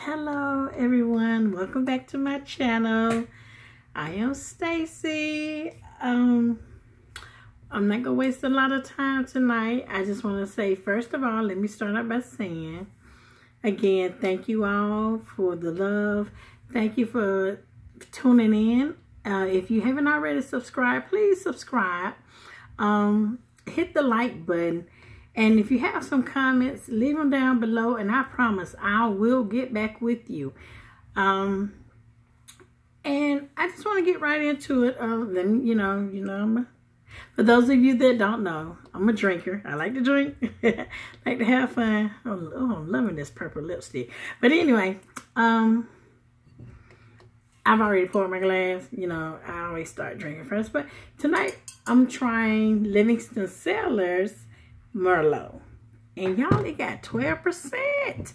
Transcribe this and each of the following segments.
Hello everyone, welcome back to my channel. I am Stacy. I'm not gonna waste a lot of time tonight. I just want to say, first of all, let me start out by saying again, thank you all for the love. Thank you for tuning in. If you haven't already subscribed, please subscribe. Hit the like button. And if you have some comments, leave them down below, and I promise I will get back with you. And I just want to get right into it. For those of you that don't know, I'm a drinker. I like to drink, like to have fun. Oh, I'm loving this purple lipstick. But anyway, I've already poured my glass. I always start drinking first. But tonight, I'm trying Livingston Cellars Merlot, and y'all, it got 12%.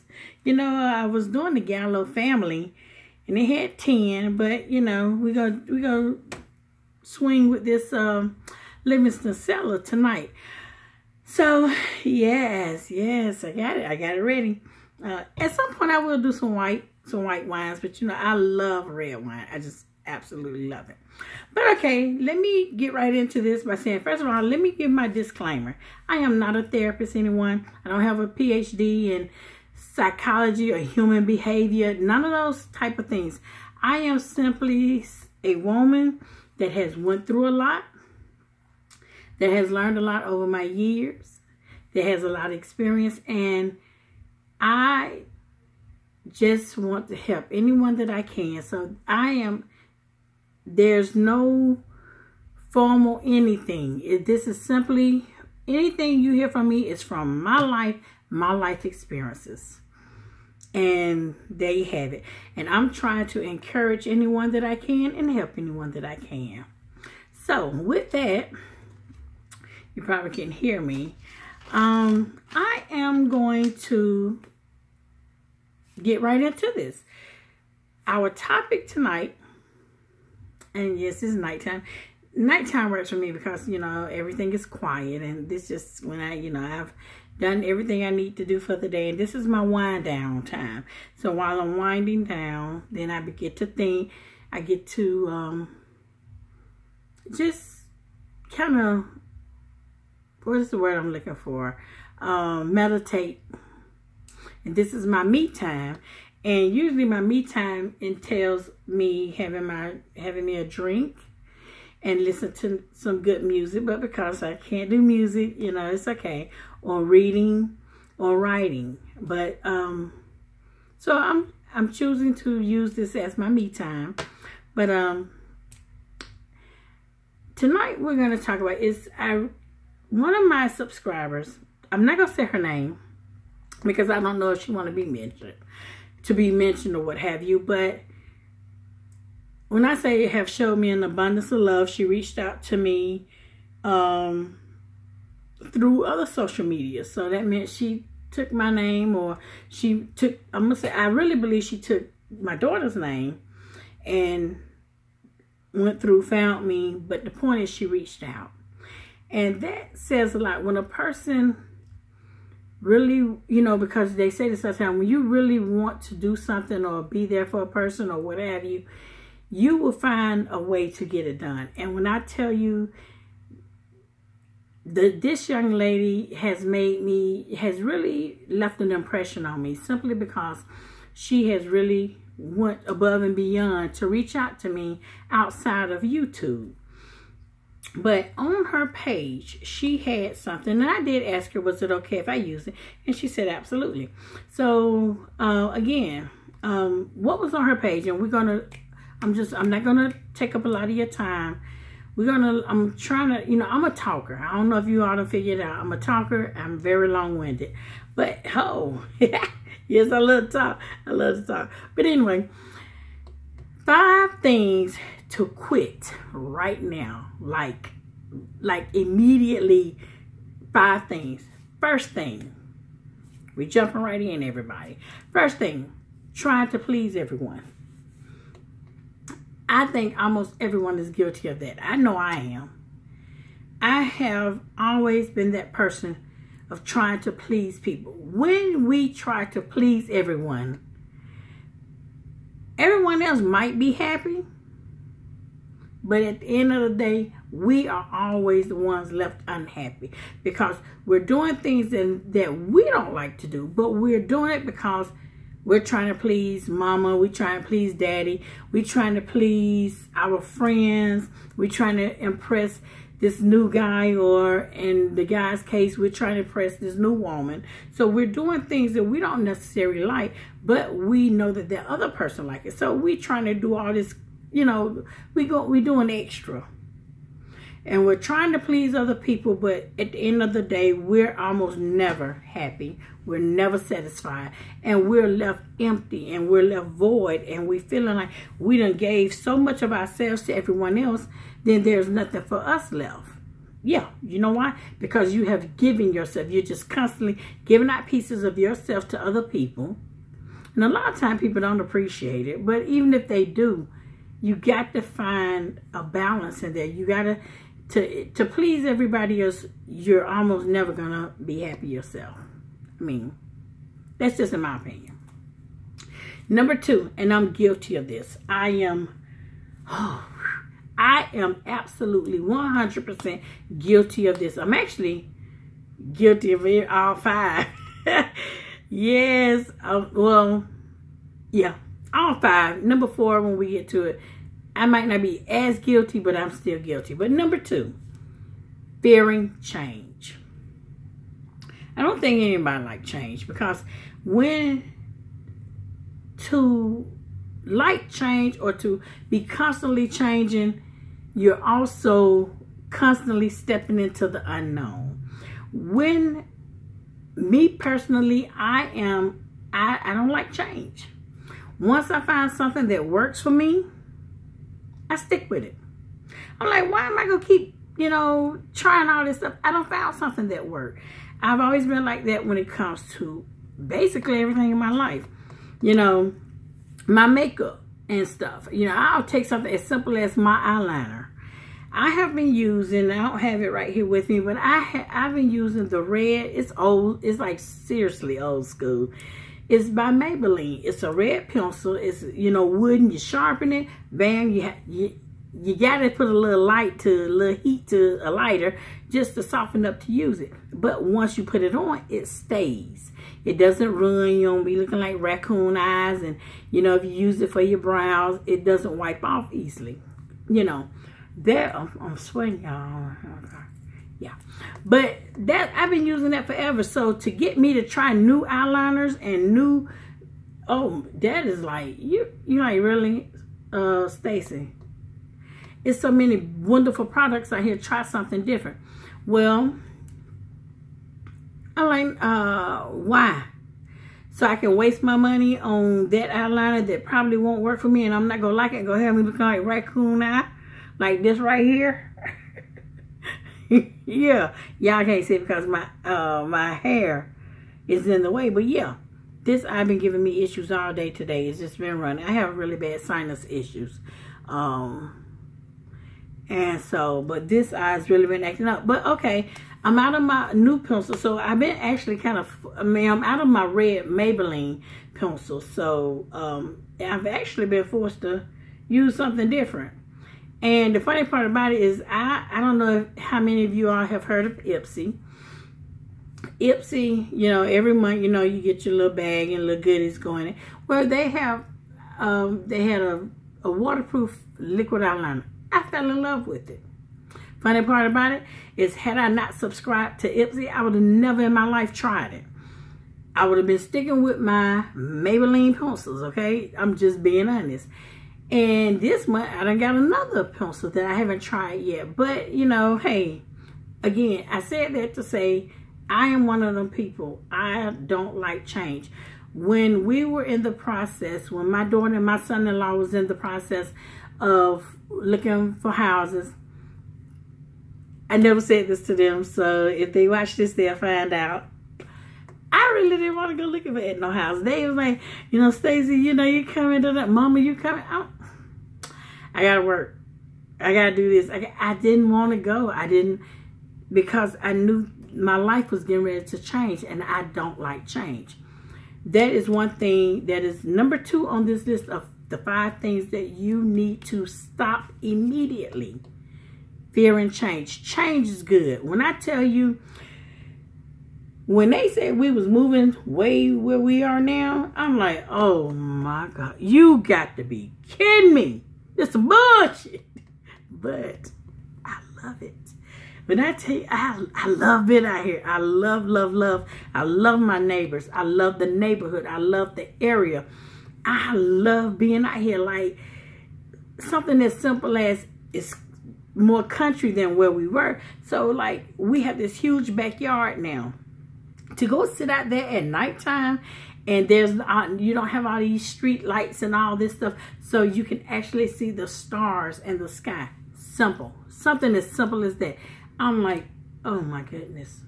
I was doing the Gallo family and it had 10, but we go swing with this Livingston Cellar tonight. So yes, I got it ready. At some point I will do some white wines, but I love red wine. I just absolutely love it. But okay, let me get right into this by saying, first of all, let me give my disclaimer. I am not a therapist, anyone. I don't have a PhD in psychology or human behavior, none of those type of things. I am simply a woman that has went through a lot, that has learned a lot over my years, that has a lot of experience, and I just want to help anyone that I can. So there's no formal anything. This is simply, anything you hear from me is from my life experiences. And there you have it. And I'm trying to encourage anyone that I can and help anyone that I can. So with that, you probably can hear me. I am going to get right into this. Our topic tonight, and yes, it's nighttime. Nighttime works for me because, everything is quiet. And this just when I've done everything I need to do for the day. And this is my wind down time. So while I'm winding down, then I get to think. I get to just kind of, what is the word I'm looking for? Meditate. And this is my me time. And usually my me time entails me having me a drink and listen to some good music. But because I can't do music, it's okay. Or reading or writing. But so I'm choosing to use this as my me time. But tonight we're going to talk about one of my subscribers. I'm not going to say her name because I don't know if she want to be mentioned or what have you. But when I say have showed me an abundance of love, she reached out to me through other social media. So that meant she took my name, or I really believe she took my daughter's name and went through, found me. But the point is, she reached out. And that says a lot. When a person really, because they say this all the time, when you really want to do something or be there for a person or what have you, you will find a way to get it done. And when I tell you that this young lady has really left an impression on me, simply because she has really went above and beyond to reach out to me outside of YouTube. But on her page, she had something, and I did ask her, was it okay if I use it? And she said, absolutely. So, again, what was on her page? And I'm not gonna take up a lot of your time. I'm trying to, I'm a talker. I don't know if you all done figured it out. I'm a talker. I'm very long-winded. But, yes, I love to talk. I love to talk. But anyway, 5 things to quit right now, like immediately. 5 things. First thing, we jumping right in, everybody. First thing, trying to please everyone. I think almost everyone is guilty of that. I know I am. I have always been that person of trying to please people. When we try to please everyone, Everyone else might be happy, but at the end of the day, we are always the ones left unhappy because we're doing things that we don't like to do, but we're doing it because we're trying to please mama, we're trying to please daddy, we're trying to please our friends, we're trying to impress this new guy, or in the guy's case, we're trying to impress this new woman. So we're doing things that we don't necessarily like, but we know that the other person likes it. So we're trying to do all this, you know, we're doing extra. And we're trying to please other people, but at the end of the day, we're almost never happy. We're never satisfied. And we're left empty, and we're left void, and we're feeling like we done gave so much of ourselves to everyone else, then there's nothing for us left. Yeah, you know why? Because you have given yourself. You're just constantly giving out pieces of yourself to other people. And a lot of times people don't appreciate it. But even if they do, you got to find a balance in there. You got to please everybody else, you're almost never going to be happy yourself. I mean, that's just in my opinion. Number 2, and I'm guilty of this. I am absolutely 100% guilty of this. I'm actually guilty of it, all 5. Yes, well, yeah, all 5. Number 4, when we get to it, I might not be as guilty, but I'm still guilty. But number 2, fearing change. I don't think anybody like change, because when to like change or to be constantly changing, you're also constantly stepping into the unknown. When me personally, I don't like change. Once I find something that works for me, I stick with it. I'm like, why am I going to keep, you know, trying all this stuff? I don't found something that worked. I've always been like that when it comes to basically everything in my life. You know, my makeup and stuff. You know, I'll take something as simple as my eyeliner. I have been using, I don't have it right here with me, but I've been using the red. It's old. It's like seriously old school. It's by Maybelline. It's a red pencil. It's, you know, wooden. You sharpen it. Bam. You got to put a little heat to a lighter just to soften up to use it. But once you put it on, it stays. It doesn't run. You don't be looking like raccoon eyes. And, you know, if you use it for your brows, it doesn't wipe off easily. You know, I'm sweating, y'all. Yeah, but that I've been using that forever. So to get me to try new eyeliners and new, that is like you like really, Stacy. It's so many wonderful products out here. Try something different. Well, I'm like, why? So I can waste my money on that eyeliner that probably won't work for me, and I'm not gonna like it. Go have me looking like raccoon eye, like this right here. Yeah, y'all can't see it because my hair is in the way. But yeah, this eye been giving me issues all day today. It's just been running. I have really bad sinus issues. And so, but this eye's really been acting up. But okay, I'm out of my new pencil. So I've been actually I'm out of my red Maybelline pencil. So I've actually been forced to use something different. And the funny part about it is I don't know how many of you all have heard of Ipsy. Ipsy, you know, every month, you know, you get your little bag and little goodies going in. Well, they had a waterproof liquid eyeliner. I fell in love with it. Funny part about it is, had I not subscribed to Ipsy, I would have never in my life tried it. I would have been sticking with my Maybelline pencils, okay? I'm just being honest. And this month, I done got another pencil that I haven't tried yet. But, you know, hey, again, I said that to say I am one of them people. I don't like change. When we were in the process, when my daughter and my son-in-law was in the process of looking for houses, I never said this to them. So if they watch this, they'll find out. I really didn't want to go looking for no house. They was like, you know, Stacy, you know, you coming to that. Mama, you coming? I got to work. I got to do this. I didn't want to go. I didn't, because I knew my life was getting ready to change, and I don't like change. That is one thing that is number 2 on this list of The 5 things that you need to stop immediately. Fear and change. Change is good. When I tell you, when they said we was moving way where we are now, I'm like, oh my God, you got to be kidding me. This is bullshit. But I love it. When I tell you, I love it out here. I love, love, love. I love my neighbors. I love the neighborhood. I love the area. I love being out here. Like, something as simple as it's more country than where we were. So, like, we have this huge backyard now. To go sit out there at nighttime, and there's you don't have all these street lights and all this stuff, so you can actually see the stars and the sky. Simple. Something as simple as that. I'm like, oh my goodness.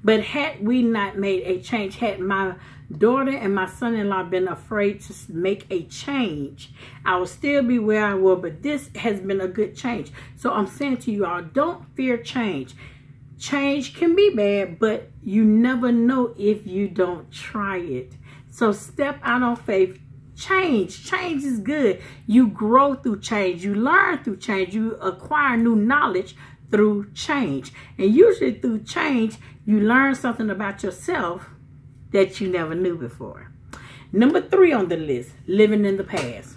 But had we not made a change, had my daughter and my son-in-law been afraid to make a change, I would still be where I was, but this has been a good change. So I'm saying to you all, don't fear change. Change can be bad, but you never know if you don't try it. So step out on faith. Change. Change is good. You grow through change. You learn through change. You acquire new knowledge through change. And usually through change, you learn something about yourself that you never knew before. Number 3 on the list, living in the past.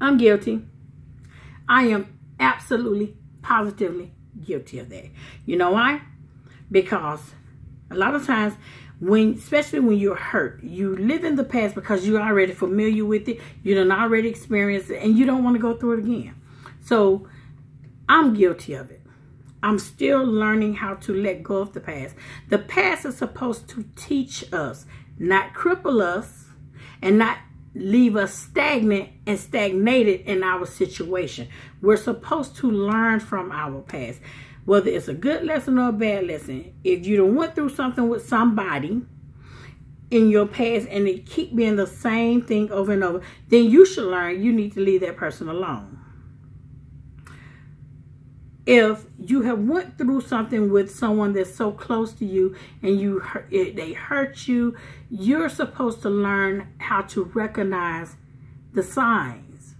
I'm guilty. I am absolutely, positively guilty of that. You know why? Because a lot of times, especially when you're hurt, you live in the past because you're already familiar with it. You done already experienced it, and you don't want to go through it again. So I'm guilty of it. I'm still learning how to let go of the past. The past is supposed to teach us, not cripple us, and not leave us stagnant and stagnated in our situation. We're supposed to learn from our past, whether it's a good lesson or a bad lesson. If you done went through something with somebody in your past and it keep being the same thing over and over, then you should learn you need to leave that person alone. If you have went through something with someone that's so close to you and they hurt you, you're supposed to learn how to recognize the signs.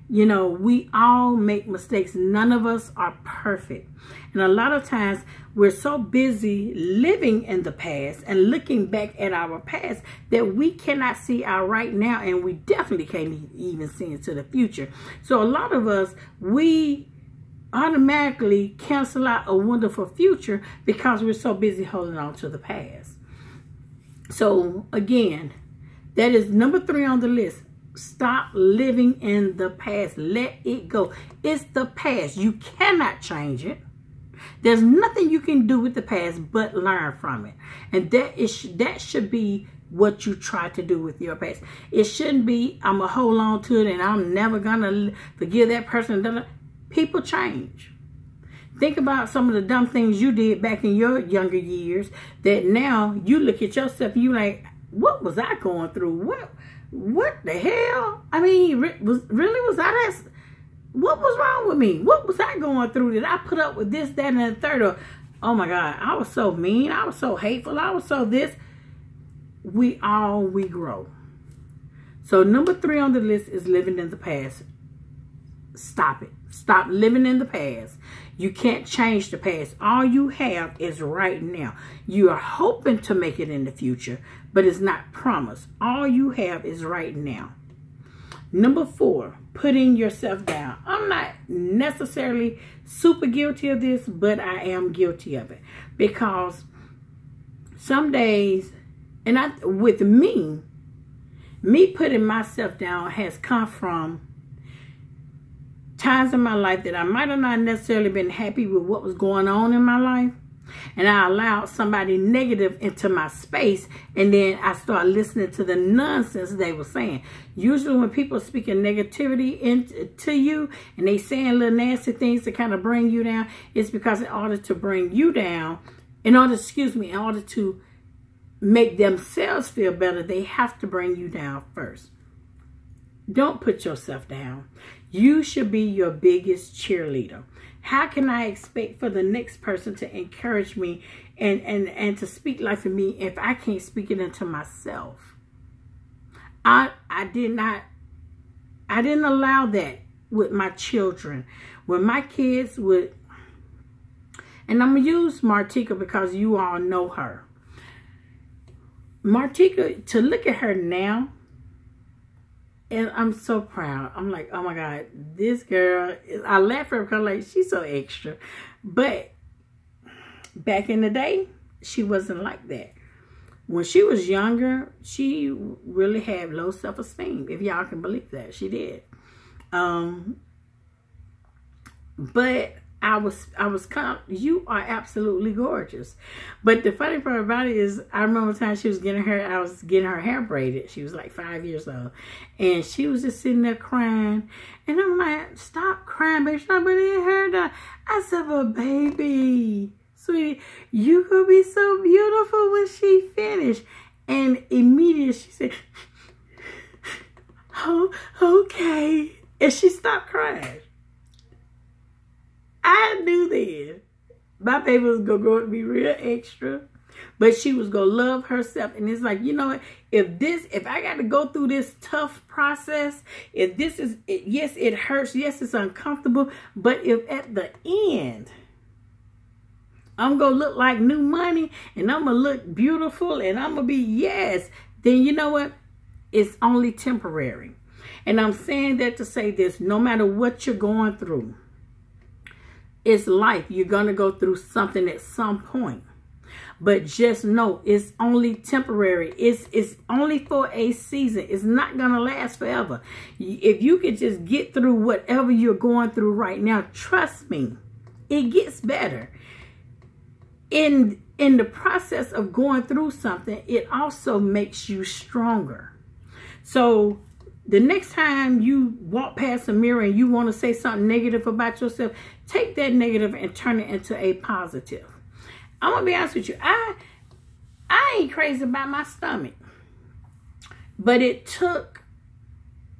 You know, we all make mistakes. None of us are perfect. And a lot of times we're so busy living in the past and looking back at our past that we cannot see our right now, and we definitely can't even see into the future. So a lot of us, we automatically cancel out a wonderful future because we're so busy holding on to the past. So again, that is number 3 on the list. Stop living in the past. Let it go. It's the past. You cannot change it. There's nothing you can do with the past but learn from it. And that should be what you try to do with your past. It shouldn't be, I'm going to hold on to it and I'm never going to forgive that person. People change. Think about some of the dumb things you did back in your younger years that now you look at yourself and you like, what was I going through? What the hell? I mean, what was wrong with me? What was I going through? Did I put up with this, that, and the third? Or, oh my God, I was so mean. I was so hateful. I was so this. We grow. So number 3 on the list is living in the past. Stop it. Stop living in the past. You can't change the past. All you have is right now. You are hoping to make it in the future, but it's not promised. All you have is right now. Number 4, putting yourself down. I'm not necessarily super guilty of this, but I am guilty of it. Because some days, and with me putting myself down has come from times in my life that I might have not necessarily been happy with what was going on in my life. And I allowed somebody negative into my space, and then I start listening to the nonsense they were saying. Usually when people are speaking negativity into you and they saying little nasty things to kind of bring you down, it's because in order to bring you down, in order to make themselves feel better, they have to bring you down first. Don't put yourself down. You should be your biggest cheerleader. How can I expect for the next person to encourage me and to speak life in me if I can't speak it into myself? I didn't allow that with my children. When my kids would, and I'm going to use Martika because you all know her. Martika, to look at her now, and I'm so proud. I'm like, oh my God, this girl, I laugh at her because like, she's so extra. But back in the day, she wasn't like that. When she was younger, she really had low self-esteem, if y'all can believe that. She did. But I was kind of, you are absolutely gorgeous. But the funny part about it is, I remember the time she was getting her, I was getting her hair braided. She was like 5 years old. And she was just sitting there crying. And I'm like, stop crying, baby. Stop putting her down. I said, but baby, sweetie, you gonna be so beautiful when she finished. And immediately she said, oh, okay. And she stopped crying. I knew then my baby was going to grow up to be real extra, but she was going to love herself. And it's like, you know what? If I got to go through this tough process, if this is, yes, it hurts. Yes, it's uncomfortable. But if at the end, I'm going to look like new money and I'm going to look beautiful and I'm going to be, yes, then you know what? It's only temporary. And I'm saying that to say this, no matter what you're going through, it's life. You're going to go through something at some point. But just know it's only temporary. It's only for a season. It's not going to last forever. If you can just get through whatever you're going through right now, trust me, it gets better. In the process of going through something, it also makes you stronger. So the next time you walk past a mirror and you want to say something negative about yourself, take that negative and turn it into a positive. I'm going to be honest with you. I ain't crazy about my stomach. But it took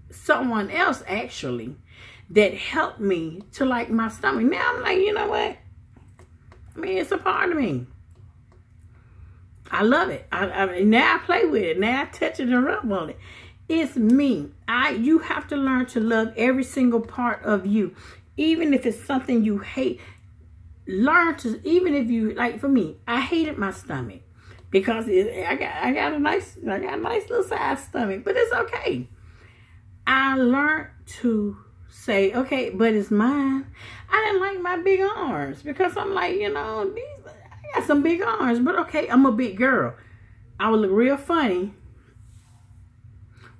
someone else, actually, that helped me to like my stomach. Now I'm like, you know what? I mean, it's a part of me. I love it. Now I play with it. Now I touch it and rub on it. It's me. You have to learn to love every single part of you. Even if it's something you hate, learn to, even if you, like for me, I hated my stomach because I got a nice little size stomach, but it's okay. I learned to say, okay, but it's mine. I didn't like my big arms because I'm like, you know, I got some big arms, but okay, I'm a big girl. I would look real funny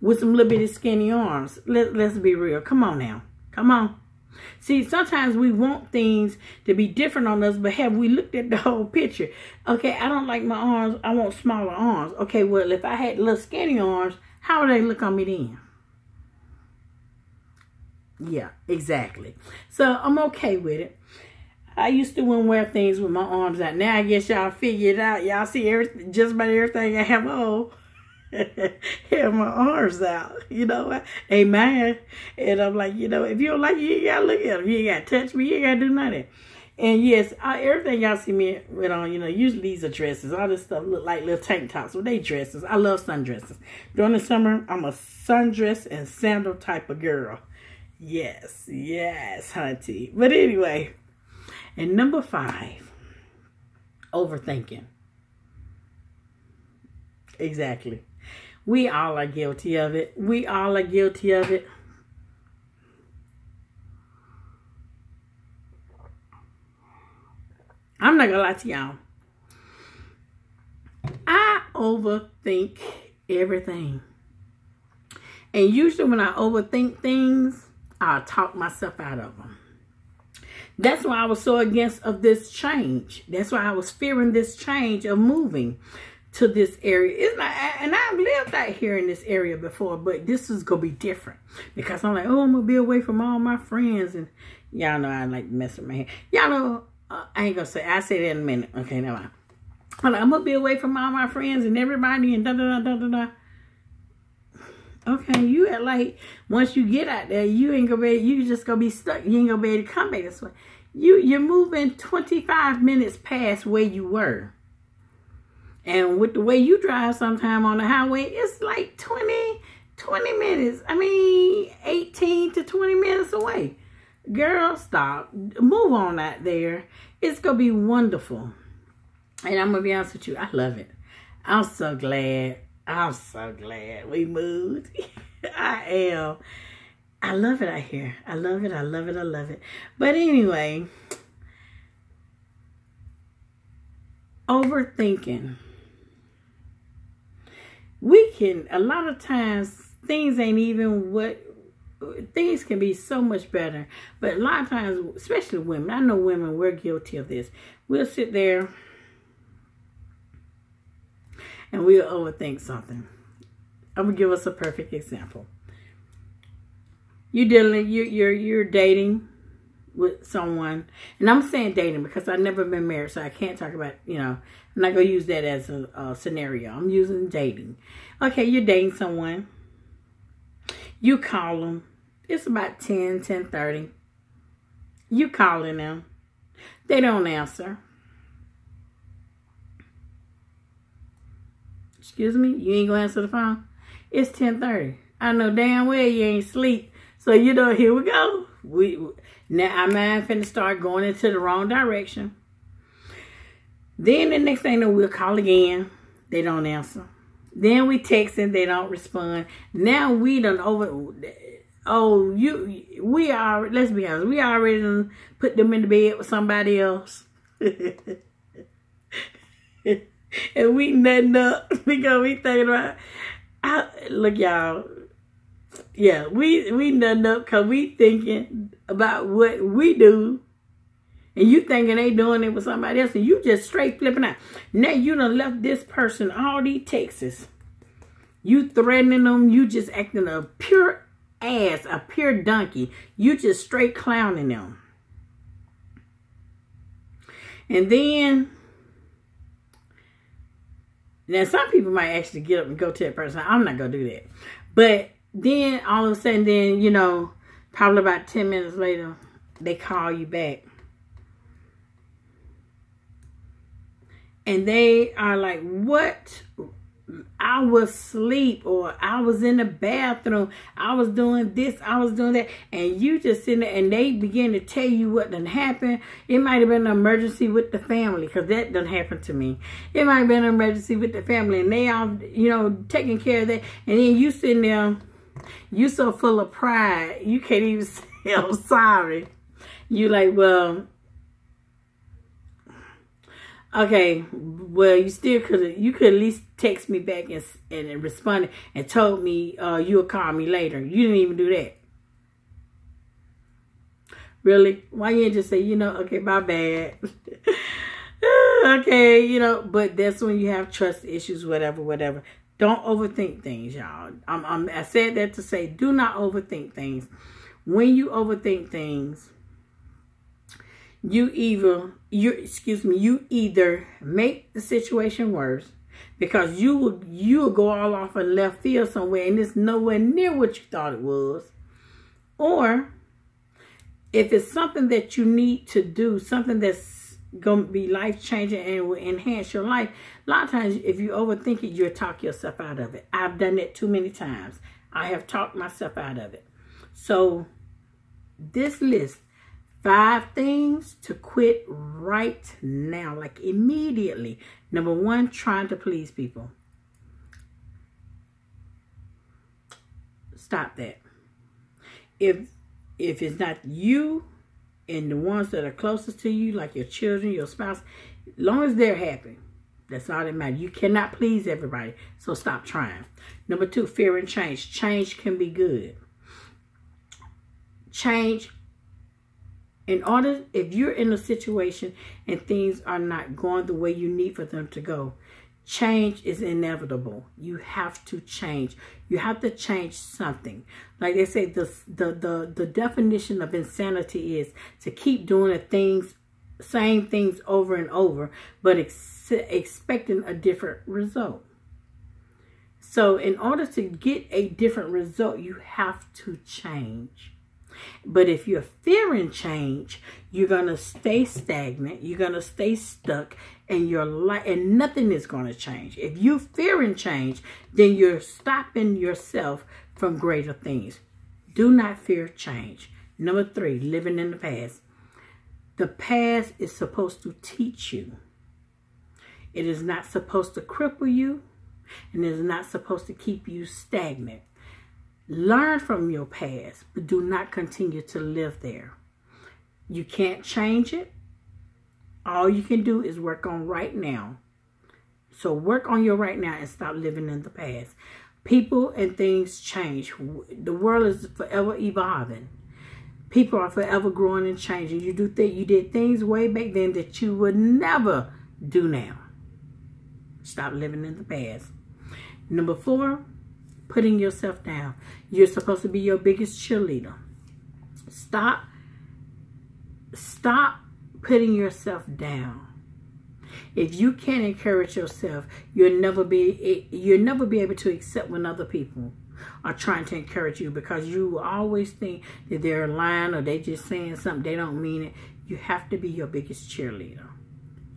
with some little bitty skinny arms. Let's be real. Come on now. Come on. See, sometimes we want things to be different on us, but have we looked at the whole picture? Okay, I don't like my arms. I want smaller arms. Okay, well, if I had little skinny arms, how would they look on me then? Yeah, exactly. So I'm okay with it. I used to wear things with my arms out. Now I guess y'all figure it out. Y'all see everything, just about everything I have on. Have my arms out, you know what? Amen. And I'm like, you know, if you don't like it, you ain't gotta look at them. You ain't gotta touch me. You ain't gotta do nothing. And yes, everything y'all see me with on, you know, usually these are dresses. All this stuff look like little tank tops. Well, they dresses. I love sundresses. During the summer, I'm a sundress and sandal type of girl. Yes, yes, hunty. But anyway, and number 5, overthinking. Exactly. We all are guilty of it. We all are guilty of it. I'm not gonna lie to y'all. I overthink everything. And usually when I overthink things, I'll talk myself out of them. That's why I was so against of this change. That's why I was fearing this change of moving to this area. It's not, and I've lived out here in this area before, but this is gonna be different because I'm like, oh, I'm gonna be away from all my friends, and y'all know I like to mess with my hair. Y'all know I ain't gonna say. I say that in a minute. Okay, never mind. I'm like, I'm gonna be away from all my friends and everybody, and da da da da da. Okay, you act like once you get out there, you ain't gonna be. You just gonna be stuck. You ain't gonna be able to come back this way. You're moving 25 minutes past where you were. And with the way you drive sometime on the highway, it's like 20 20 minutes. I mean, 18 to 20 minutes away. Girl, stop. Move on out there. It's going to be wonderful. And I'm going to be honest with you. I love it. I'm so glad. I'm so glad we moved. I am. I love it out here. I love it. I love it. I love it. But anyway, overthinking. We can, a lot of times, things ain't even what, things can be so much better. But a lot of times, especially women, I know women, we're guilty of this. We'll sit there and we'll overthink something. I'm going to give us a perfect example. You're dating with someone, and I'm saying dating because I've never been married, so I can't talk about, you know, I'm not going to use that as a scenario. I'm using dating. Okay, you're dating someone. You call them. It's about 10:30. You calling them. They don't answer. Excuse me? You ain't going to answer the phone? It's 10:30. I know damn well you ain't asleep. So, you know, here we go. Now, our mind finna start going into the wrong direction. Then the next thing you know, we'll call again. They don't answer. Then we text and they don't respond. Now we done we are, let's be honest, we already done put them in the bed with somebody else. And we nutting up because we thinking about, look y'all, yeah, we nutting up because we thinking about what we do. And you thinking they doing it with somebody else. And you just straight flipping out. Now you done left this person all these texts. You threatening them. You just acting a pure ass, a pure donkey. You just straight clowning them. And then, now some people might actually get up and go to that person. I'm not going to do that. But then all of a sudden, then, you know, probably about 10 minutes later, they call you back. And they are like, what? I was asleep, or I was in the bathroom. I was doing this. I was doing that. And you just sitting there and they begin to tell you what done happened. It might have been an emergency with the family, because that done happened to me. It might have been an emergency with the family. And they all, you know, taking care of that. And then you sitting there, you so full of pride, you can't even say I'm sorry. You like, well, okay, well, you could at least text me back and responded and told me you'll call me later. You didn't even do that. Really? Why you didn't just say, you know, okay, my bad. Okay, you know, but that's when you have trust issues, whatever. Don't overthink things, y'all. I said that to say, do not overthink things. When you overthink things, you either make the situation worse, because you will go all off in left field somewhere and it's nowhere near what you thought it was. Or if it's something that you need to do, something that's going to be life-changing and will enhance your life, a lot of times if you overthink it, you'll talk yourself out of it. I've done that too many times. I have talked myself out of it. So this list, 5 things to quit right now, like immediately. Number 1, trying to please people. Stop that. If it's not you and the ones that are closest to you, like your children, your spouse, as long as they're happy, that's all that matters. You cannot please everybody, so stop trying. Number 2, fear and change. Change can be good. Change. If you're in a situation and things are not going the way you need for them to go, change is inevitable. You have to change. You have to change something. Like they say, the definition of insanity is to keep doing the same things over and over, but expecting a different result. So in order to get a different result, you have to change. But if you're fearing change, you're going to stay stagnant. You're going to stay stuck. and your life, and nothing is going to change. If you fearing change, then you're stopping yourself from greater things. Do not fear change. Number 3, living in the past. The past is supposed to teach you. It is not supposed to cripple you, and it is not supposed to keep you stagnant. Learn from your past, but do not continue to live there. You can't change it. All you can do is work on right now. So work on your right now and stop living in the past. People and things change. The world is forever evolving. People are forever growing and changing. You did things way back then that you would never do now. Stop living in the past. Number 4, putting yourself down. You're supposed to be your biggest cheerleader. Stop putting yourself down. If you can't encourage yourself, you'll never be able to accept when other people are trying to encourage you, because you always think that they're lying or they just saying something, they don't mean it. You have to be your biggest cheerleader.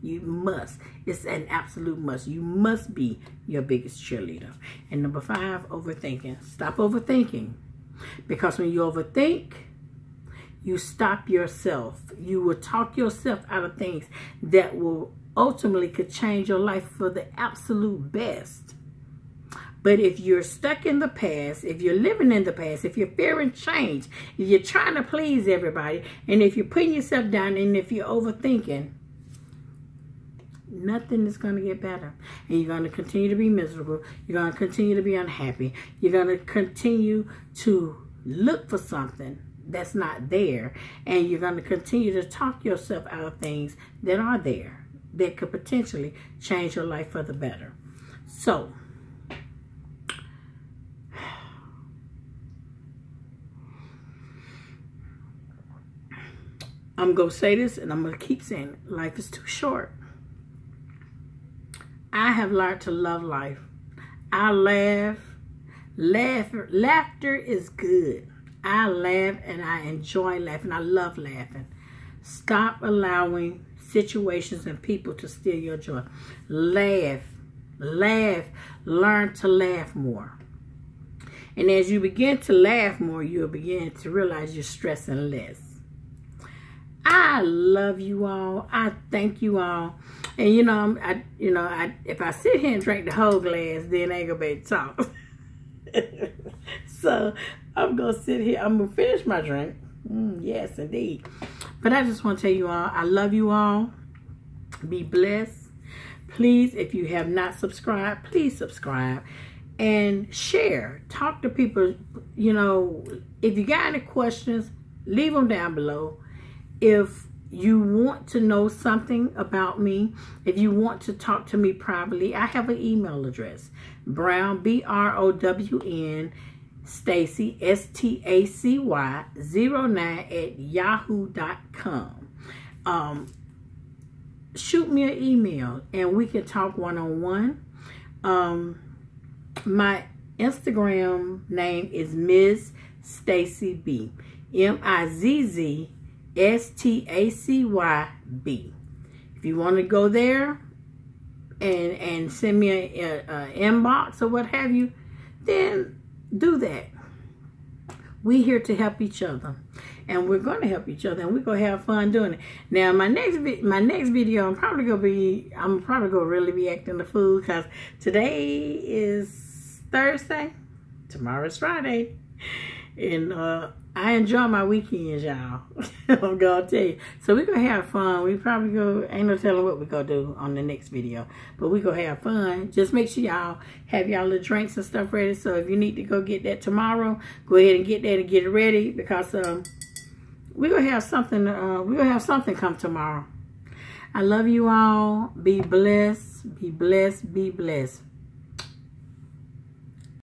You must. It's an absolute must. You must be your biggest cheerleader. And number 5, overthinking. Stop overthinking. Because when you overthink, you stop yourself. You will talk yourself out of things that will ultimately could change your life for the absolute best. But if you're stuck in the past, if you're living in the past, if you're fearing change, if you're trying to please everybody, and if you're putting yourself down, and if you're overthinking, nothing is going to get better. And you're going to continue to be miserable. You're going to continue to be unhappy. You're going to continue to look for something that's not there. And you're going to continue to talk yourself out of things that are there, that could potentially change your life for the better. So, I'm going to say this, and I'm going to keep saying it. Life is too short. I have learned to love life. I laugh. Laughter is good. I laugh and I enjoy laughing. I love laughing. Stop allowing situations and people to steal your joy. Laugh. Laugh. Learn to laugh more. And as you begin to laugh more, you'll begin to realize you're stressing less. I love you all. I thank you all. And if I sit here and drink the whole glass, then I ain't gonna be able to talk. So I'm gonna sit here. I'm gonna finish my drink. Yes, indeed. But I just want to tell you all, I love you all. Be blessed. Please, if you have not subscribed, please subscribe and share. Talk to people. If you got any questions, leave them down below. If you want to know something about me, if you want to talk to me privately, I have an email address. Brown, BROWN, Stacy, STACY 09@yahoo.com. Shoot me an email and we can talk one-on-one. My Instagram name is Ms. Stacy B. MIZZSTACYB. If you want to go there and send me an inbox or what have you, then do that. We're here to help each other, and we're going to help each other, and we're going to have fun doing it. Now, my next video, I'm probably going to really be acting the fool, because today is Thursday, tomorrow's Friday, and I enjoy my weekends, y'all. I'm gonna tell you. So we're gonna have fun. We probably ain't no telling what we're gonna do on the next video, but we're gonna have fun. Just make sure y'all have y'all little drinks and stuff ready. So if you need to go get that tomorrow, go ahead and get that and get it ready, because we're gonna have something. We're gonna have something come tomorrow. I love you all. Be blessed. Be blessed. Be blessed.